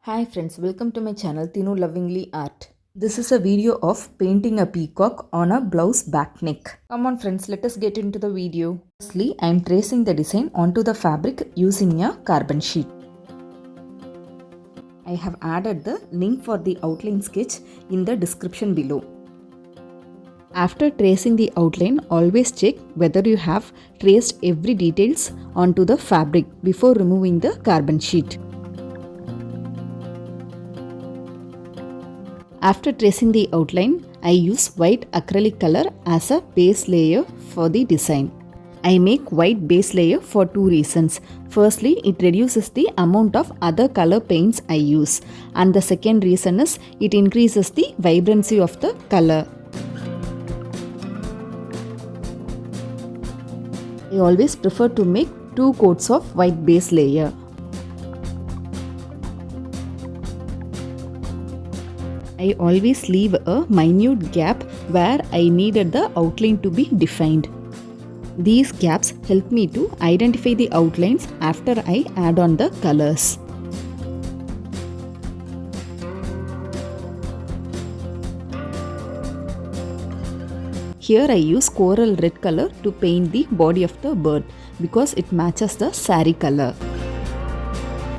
Hi friends, welcome to my channel Tinu Lovingly Art. This is a video of painting a peacock on a blouse back neck. Come on friends, let us get into the video. Firstly, I am tracing the design onto the fabric using a carbon sheet. I have added the link for the outline sketch in the description below. After tracing the outline, always check whether you have traced every details onto the fabric before removing the carbon sheet. After tracing the outline, I use white acrylic color as a base layer for the design. I make white base layer for two reasons. Firstly, it reduces the amount of other color paints I use, and the second reason is it increases the vibrancy of the color. I always prefer to make two coats of white base layer. I always leave a minute gap where I needed the outline to be defined. These gaps help me to identify the outlines after I add on the colors. Here I use coral red color to paint the body of the bird because it matches the saree color.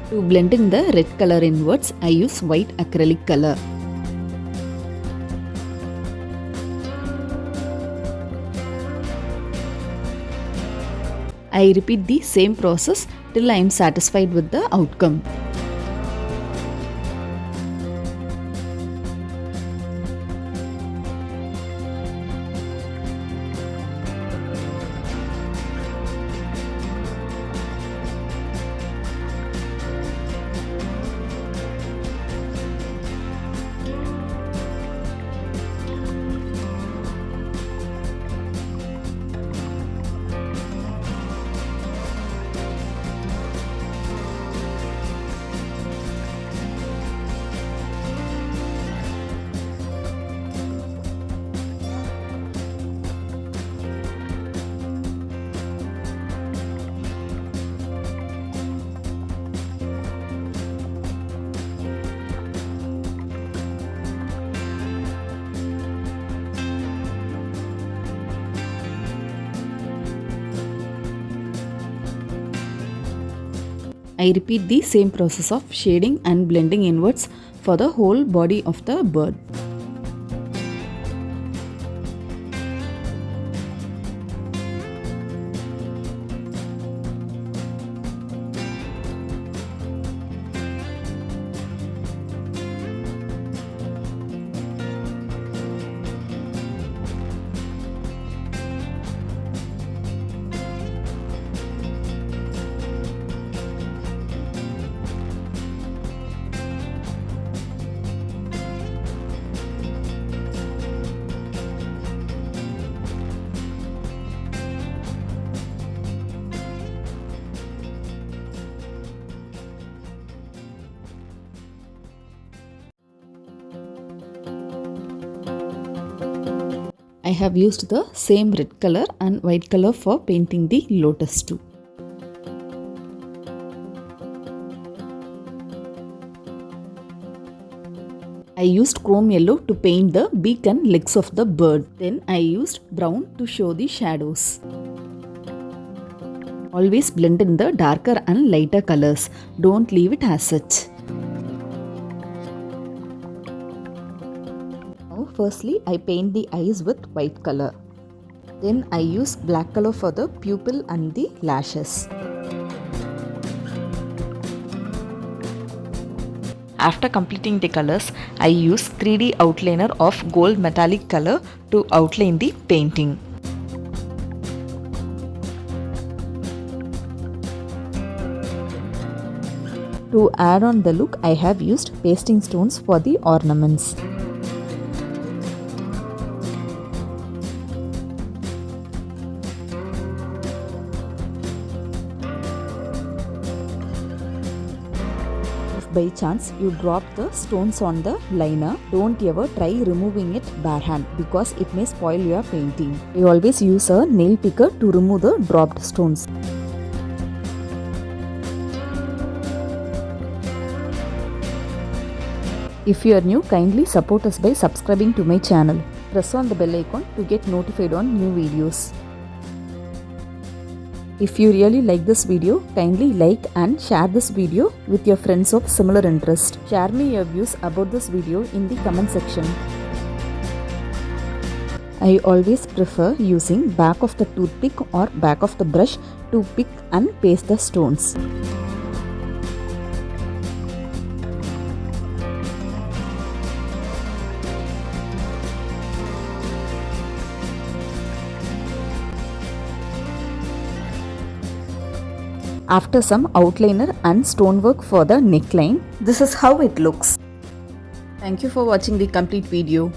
To blend in the red color inwards, I use white acrylic color. I repeat the same process till I am satisfied with the outcome. I repeat the same process of shading and blending inwards for the whole body of the bird. I have used the same red color and white color for painting the lotus too. I used chrome yellow to paint the beak and legs of the bird. Then I used brown to show the shadows. Always blend in the darker and lighter colors. Don't leave it as such. Firstly, I paint the eyes with white color. Then I use black color for the pupil and the lashes. After completing the colors, I use 3D outliner of gold metallic color to outline the painting. To add on the look, I have used pasting stones for the ornaments. By chance you drop the stones on the liner, don't ever try removing it bare hand because it may spoil your painting. I always use a nail picker to remove the dropped stones. If you are new, kindly support us by subscribing to my channel. Press on the bell icon to get notified on new videos. If you really like this video, kindly like and share this video with your friends of similar interest. Share me your views about this video in the comment section. I always prefer using back of the toothpick or back of the brush to pick and paste the stones. After some outliner and stonework for the neckline, this is how it looks. Thank you for watching the complete video.